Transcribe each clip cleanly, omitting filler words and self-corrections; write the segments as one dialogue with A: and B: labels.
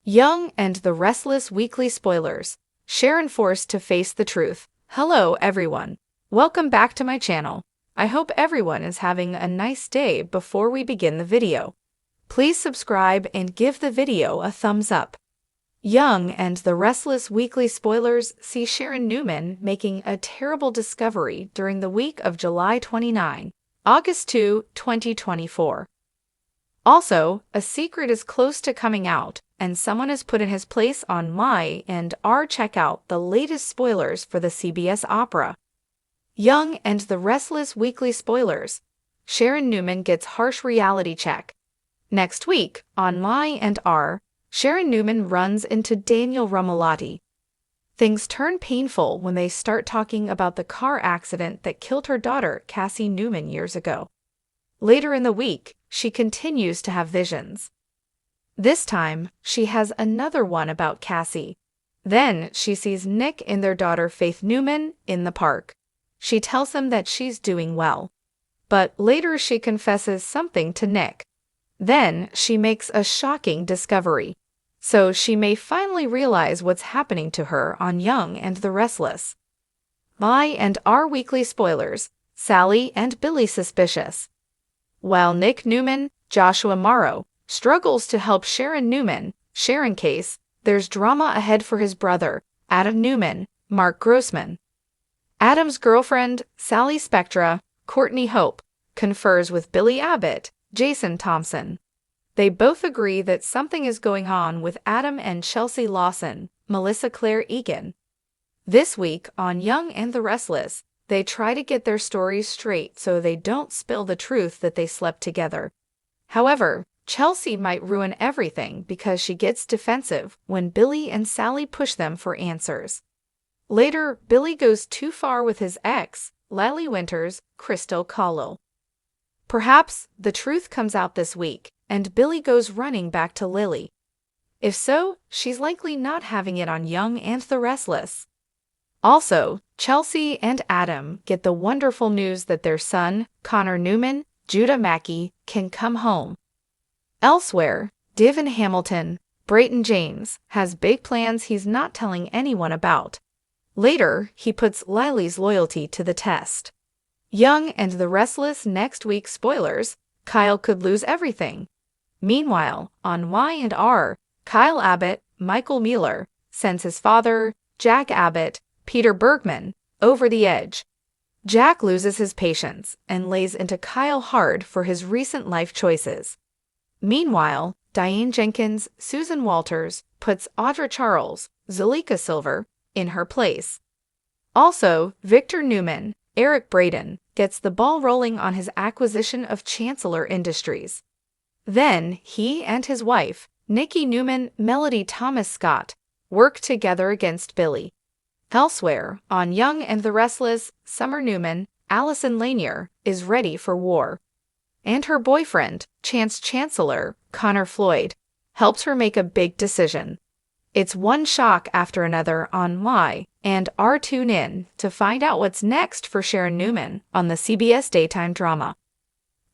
A: Young and the Restless weekly spoilers. Sharon forced to face the truth. Hello everyone. Welcome back to my channel. I hope everyone is having a nice day. Before we begin the video, please subscribe and give the video a thumbs up. Young and the Restless weekly spoilers see Sharon Newman making a terrible discovery during the week of July 29, August 2, 2024. Also, a secret is close to coming out, and someone is put in his place on my and our. Check out the latest spoilers for the CBS opera. Young and the Restless weekly spoilers. Sharon Newman gets harsh reality check. Next week, on my and our, Sharon Newman runs into Daniel Rumalotti. Things turn painful when they start talking about the car accident that killed her daughter, Cassie Newman, years ago. Later in the week, she continues to have visions. This time, she has another one about Cassie. Then she sees Nick and their daughter Faith Newman in the park. She tells him that she's doing well. But later she confesses something to Nick. Then she makes a shocking discovery. So she may finally realize what's happening to her on Young and the Restless. My and our weekly spoilers. Sally and Billy suspicious. While Nick Newman, Joshua Morrow, struggles to help Sharon Newman, Sharon case, there's drama ahead for his brother, Adam Newman, Mark Grossman. Adam's girlfriend, Sally Spectra, Courtney Hope, confers with Billy Abbott, Jason Thompson. They both agree that something is going on with Adam and Chelsea Lawson, Melissa Claire Egan. This week on Young and the Restless, they try to get their stories straight so they don't spill the truth that they slept together. However, Chelsea might ruin everything because she gets defensive when Billy and Sally push them for answers. Later, Billy goes too far with his ex, Lily Winters, Crystal Cowell. Perhaps the truth comes out this week, and Billy goes running back to Lily. If so, she's likely not having it on Young and the Restless. Also, Chelsea and Adam get the wonderful news that their son, Connor Newman, Judah Mackey, can come home. Elsewhere, Devin Hamilton, Brayton James, has big plans he's not telling anyone about. Later, he puts Lily's loyalty to the test. Young and the Restless next week spoilers. Kyle could lose everything. Meanwhile, on Y and R, Kyle Abbott, Michael Mueller, sends his father, Jack Abbott, Peter Bergman, over the edge. Jack loses his patience and lays into Kyle hard for his recent life choices. Meanwhile, Diane Jenkins, Susan Walters, puts Audra Charles, Zuleika Silver, in her place. Also, Victor Newman, Eric Braden, gets the ball rolling on his acquisition of Chancellor Industries. Then, he and his wife, Nikki Newman, Melody Thomas Scott, work together against Billy. Elsewhere, on Young and the Restless, Summer Newman, Allison Lanier, is ready for war. And her boyfriend, Chance Chancellor, Connor Floyd, helps her make a big decision. It's one shock after another on Y and R. Tune in to find out what's next for Sharon Newman on the CBS daytime drama.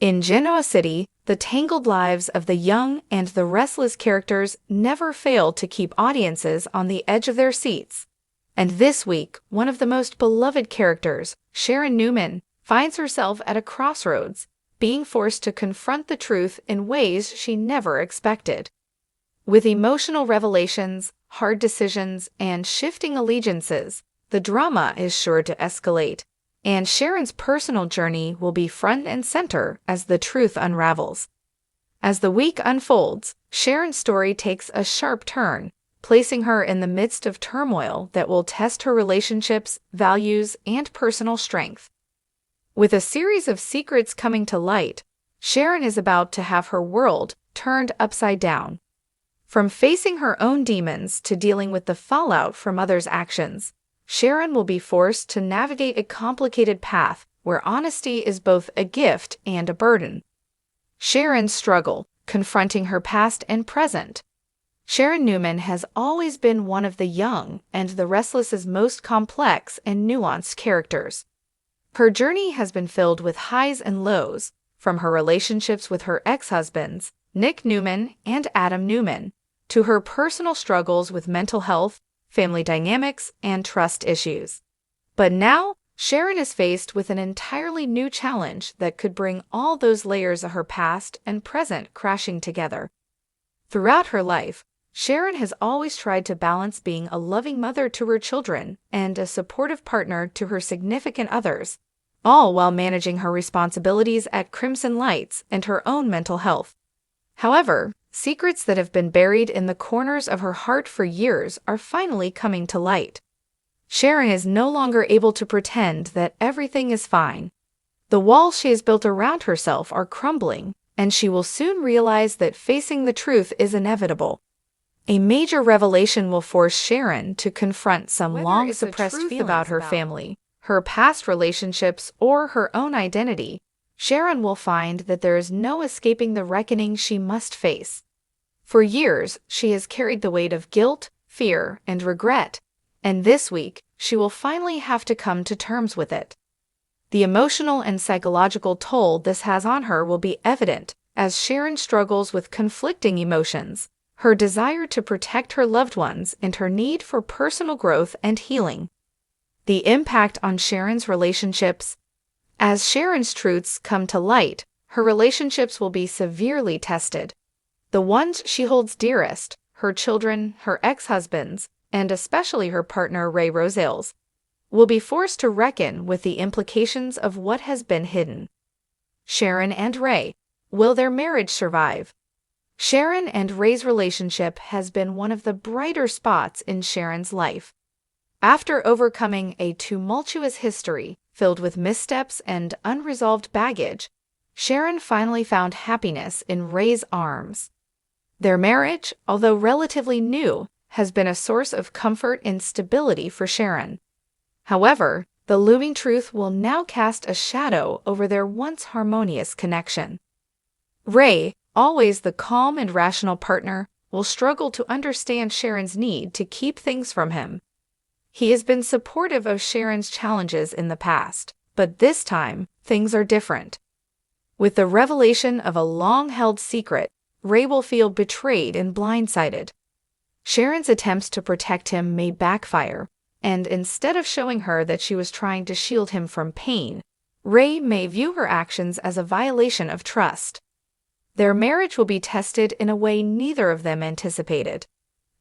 A: In Genoa City, the tangled lives of the Young and the Restless characters never fail to keep audiences on the edge of their seats. And this week, one of the most beloved characters, Sharon Newman, finds herself at a crossroads, being forced to confront the truth in ways she never expected. With emotional revelations, hard decisions, and shifting allegiances, the drama is sure to escalate, and Sharon's personal journey will be front and center as the truth unravels. As the week unfolds, Sharon's story takes a sharp turn, placing her in the midst of turmoil that will test her relationships, values, and personal strength. With a series of secrets coming to light, Sharon is about to have her world turned upside down. From facing her own demons to dealing with the fallout from others' actions, Sharon will be forced to navigate a complicated path where honesty is both a gift and a burden. Sharon's struggle, confronting her past and present. Sharon Newman has always been one of the Young and the Restless's most complex and nuanced characters. Her journey has been filled with highs and lows, from her relationships with her ex-husbands, Nick Newman and Adam Newman, to her personal struggles with mental health, family dynamics, and trust issues. But now, Sharon is faced with an entirely new challenge that could bring all those layers of her past and present crashing together. Throughout her life, Sharon has always tried to balance being a loving mother to her children and a supportive partner to her significant others, all while managing her responsibilities at Crimson Lights and her own mental health. However, secrets that have been buried in the corners of her heart for years are finally coming to light. Sharon is no longer able to pretend that everything is fine. The walls she has built around herself are crumbling, and she will soon realize that facing the truth is inevitable. A major revelation will force Sharon to confront some long-suppressed feelings about her family, her past relationships, or her own identity. Sharon will find that there is no escaping the reckoning she must face. For years, she has carried the weight of guilt, fear, and regret, and this week, she will finally have to come to terms with it. The emotional and psychological toll this has on her will be evident as Sharon struggles with conflicting emotions, her desire to protect her loved ones, and her need for personal growth and healing. The impact on Sharon's relationships. As Sharon's truths come to light, her relationships will be severely tested. The ones she holds dearest, her children, her ex-husbands, and especially her partner Ray Rosales, will be forced to reckon with the implications of what has been hidden. Sharon and Ray. Will their marriage survive? Sharon and Ray's relationship has been one of the brighter spots in Sharon's life. After overcoming a tumultuous history filled with missteps and unresolved baggage, Sharon finally found happiness in Ray's arms. Their marriage, although relatively new, has been a source of comfort and stability for Sharon. However, the looming truth will now cast a shadow over their once harmonious connection. Ray, always the calm and rational partner, will struggle to understand Sharon's need to keep things from him. He has been supportive of Sharon's challenges in the past, but this time, things are different. With the revelation of a long-held secret, Ray will feel betrayed and blindsided. Sharon's attempts to protect him may backfire, and instead of showing her that she was trying to shield him from pain, Ray may view her actions as a violation of trust. Their marriage will be tested in a way neither of them anticipated.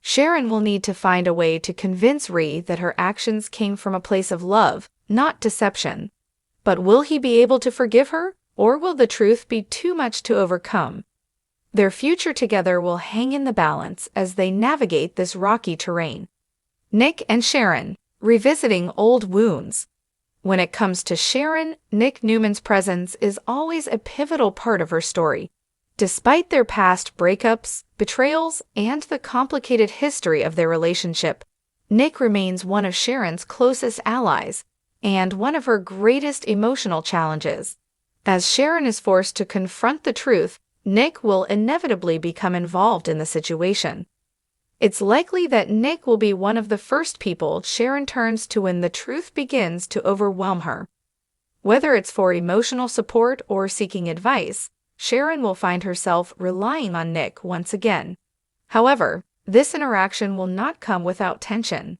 A: Sharon will need to find a way to convince Ray that her actions came from a place of love, not deception. But will he be able to forgive her, or will the truth be too much to overcome? Their future together will hang in the balance as they navigate this rocky terrain. Nick and Sharon, revisiting old wounds. When it comes to Sharon, Nick Newman's presence is always a pivotal part of her story. Despite their past breakups, betrayals, and the complicated history of their relationship, Nick remains one of Sharon's closest allies and one of her greatest emotional challenges. As Sharon is forced to confront the truth, Nick will inevitably become involved in the situation. It's likely that Nick will be one of the first people Sharon turns to when the truth begins to overwhelm her. Whether it's for emotional support or seeking advice, Sharon will find herself relying on Nick once again. However, this interaction will not come without tension.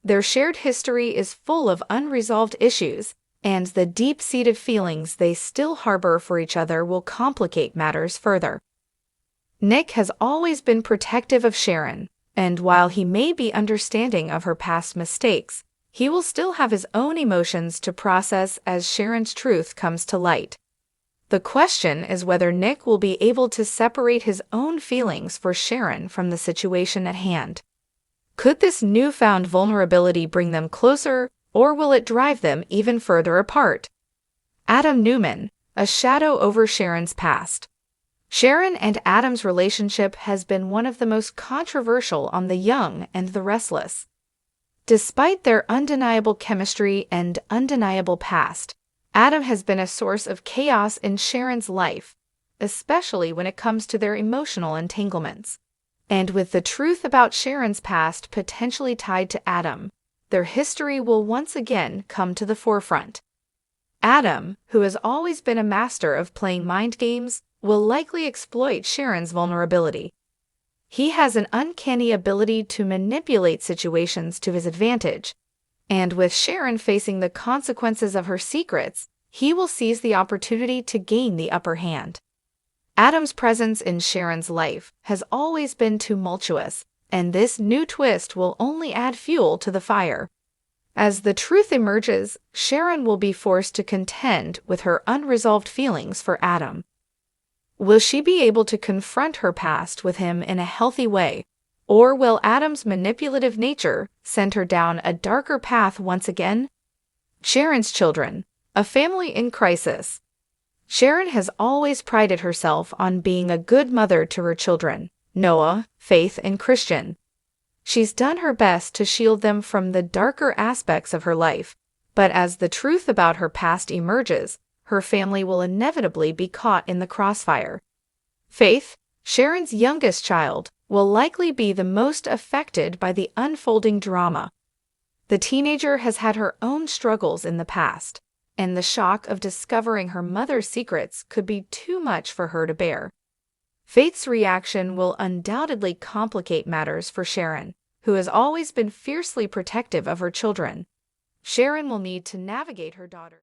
A: Their shared history is full of unresolved issues, and the deep-seated feelings they still harbor for each other will complicate matters further. Nick has always been protective of Sharon, and while he may be understanding of her past mistakes, he will still have his own emotions to process as Sharon's truth comes to light. The question is whether Nick will be able to separate his own feelings for Sharon from the situation at hand. Could this newfound vulnerability bring them closer, or will it drive them even further apart? Adam Newman, a shadow over Sharon's past. Sharon and Adam's relationship has been one of the most controversial on The Young and the Restless. Despite their undeniable chemistry and undeniable past, Adam has been a source of chaos in Sharon's life, especially when it comes to their emotional entanglements. And with the truth about Sharon's past potentially tied to Adam, their history will once again come to the forefront. Adam, who has always been a master of playing mind games, will likely exploit Sharon's vulnerability. He has an uncanny ability to manipulate situations to his advantage, and with Sharon facing the consequences of her secrets, he will seize the opportunity to gain the upper hand. Adam's presence in Sharon's life has always been tumultuous, and this new twist will only add fuel to the fire. As the truth emerges, Sharon will be forced to contend with her unresolved feelings for Adam. Will she be able to confront her past with him in a healthy way, or will Adam's manipulative nature send her down a darker path once again? Sharon's children, a family in crisis. Sharon has always prided herself on being a good mother to her children, Noah, Faith, and Christian. She's done her best to shield them from the darker aspects of her life, but as the truth about her past emerges, her family will inevitably be caught in the crossfire. Faith, Sharon's youngest child, will likely be the most affected by the unfolding drama. The teenager has had her own struggles in the past, and the shock of discovering her mother's secrets could be too much for her to bear. Faith's reaction will undoubtedly complicate matters for Sharon, who has always been fiercely protective of her children. Sharon will need to navigate her daughter.